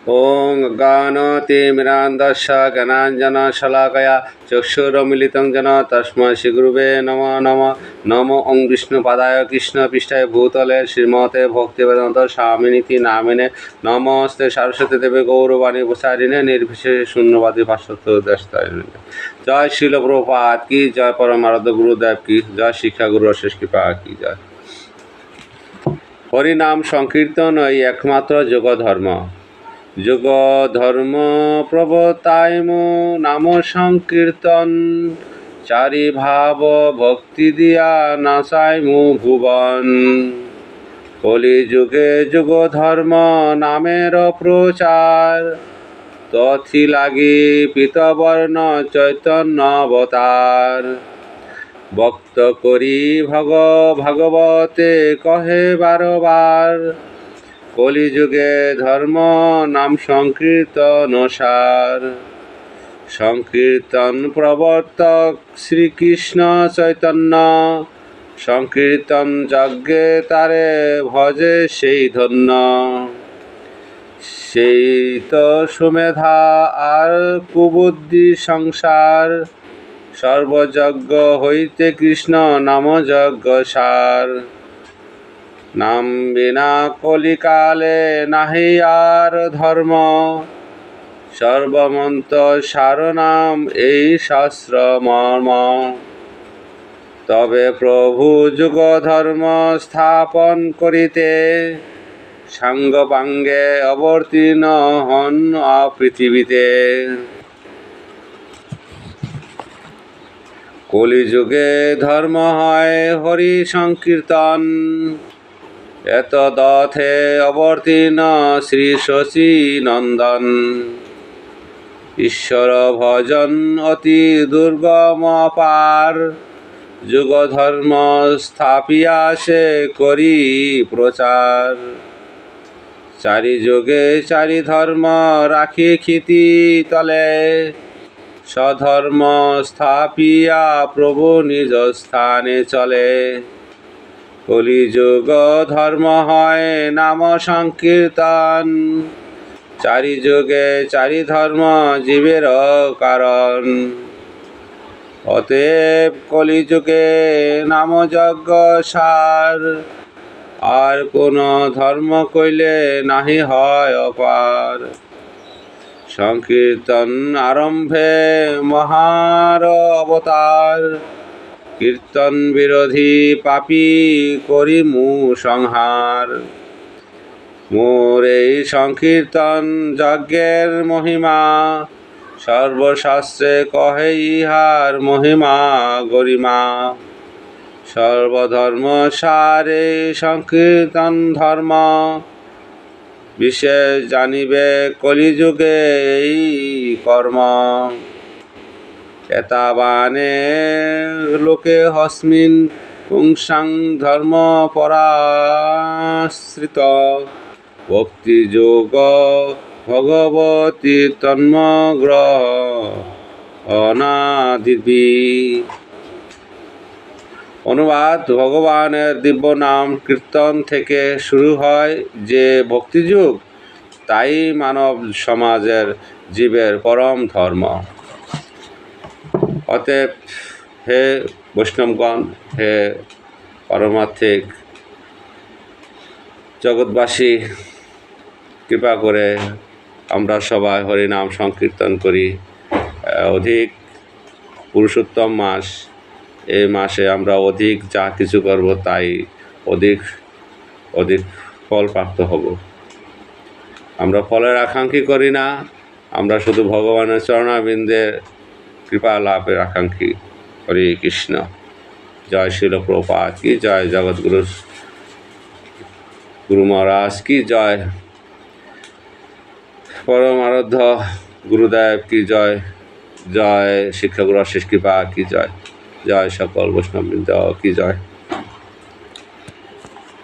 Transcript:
ওং জ্ঞানতিমিরান্ধস্য জ্ঞানাঞ্জনশলাকয়া চক্ষুরুন্মিলিतं येन তস্मै শ্রীগুরুবে নমঃ নমঃ। নমো ওং বিষ্ণুপাদায় কৃষ্ণপৃষ্ঠায় ভূতলে শ্রীমতে ভক্তিবেদান্ত স্বামিনীতি নামিনে। নমস্তে সরস্বতী দেবে গৌরবাণী প্রচারিণে নির্বিশেষে শূন্যবাদী ভাস্বতোদেশতারিণে। জয় শিল প্রভুপাদ কি জয়, পরমারাধ্য গুরুদেব কি জয়, শিক্ষা গুরু অশেষ কৃপা কি জয়। হরিনাম সংকীর্তন এই একমাত্র যোগ ধর্ম। যোগ ধর্ম প্রবর্তায়মু নাম সংকীর্তন, চারি ভাব ভক্তি দিয়া নাচাইমু ভুবন। কলি যুগে যুগ ধর্ম নামের প্রচার, তথি লাগি পীতবর্ণ চৈতন্য অবতার। ভক্ত করি ভাগবতে কহে বারবার, কলিযুগে ধর্ম নাম সংকীর্তন সার। সংকীর্তন প্রবর্তক শ্রীকৃষ্ণ চৈতন্য, সংকীর্তন যজ্ঞে তারে ভজে সেই ধন্য। সেই তো সুমেধা আর কুবুদ্ধি সংসার, সর্বযজ্ঞ হইতে কৃষ্ণ নাম যজ্ঞ সার। নাম বিনা কলিকালে নাহি আর ধর্ম, সর্বমন্ত্র সার নাম এই শাস্ত্র মর্ম। তবে প্রভু যুগ ধর্ম স্থাপন করিতে, সাঙ্গ পাঙ্গে অবতীর্ণ হন পৃথিবীতে। কলিযুগে ধর্ম হয় হরি সংকীর্তন, এতদথে অবতীর্ণ শ্রী শশী নন্দন। ঈশ্বর ভজন অতি দুর্গম পার, যুগ ধর্ম স্থাপিয়া সে করি প্রচার। চারি যুগে চারি ধর্ম রাখি ক্ষিতি তলে, স্বধর্ম স্থাপিয়া প্রভু নিজ স্থানে চলে। কলিযুগ ধর্ম হয় নাম সংকীর্তন, চারি যুগে চারি ধর্ম জীবের কারণ। অতএব কলিযুগে নাম যজ্ঞ সার, আর কোন ধর্ম কইলে নাহি হয় অপার। সংকীর্তন আরম্ভে মহার অবতার, কীর্তন বিরোধী পাপী করিমু সংহার। মোর এই সংকীর্তন যজ্ঞের মহিমা, সর্বশাস্ত্রে কহে ইহার মহিমা গরিমা। সর্বধর্ম সারে সংকীর্তন ধর্ম, বিশেষ জানিবে কলিযুগে এই কর্ম। এতাবানে লোকে হস্মিন পুংসাং ধর্ম পরাশ্রিত, ভক্তি যোগ ভগবতী তন্মগ্রহ অনাদিবি। অনুবাদ: ভগবানের দিব্য নাম কীর্তন থেকে শুরু হয় যে ভক্তিযুগ, তাই মানব সমাজের জীবের পরম ধর্ম। অতএব হে বৈষ্ণবগণ, হে পারমার্থিক জগৎবাসী, কৃপা করে আমরা সবাই হরিনাম সংকীর্তন করি। অধিক পুরুষোত্তম মাস, এই মাসে আমরা অধিক যা কিছু করব তাই অধিক অধিক ফল প্রাপ্ত হব। আমরা ফলের আকাঙ্ক্ষী করি না, আমরা শুধু ভগবানের চরণাবিন্দের কৃপা লাভের আকাঙ্ক্ষী। হরে কৃষ্ণ। জয় শিল প্রভুপাদ কি জয়, জগৎগুরু গুরু মহারাজ কি জয়, পরম আরাধ্য গুরুদেব কি জয়, জয় শিক্ষাগুরু অশেষ কৃপা কি জয়, জয় সকল বৈষ্ণববৃন্দ কি জয়।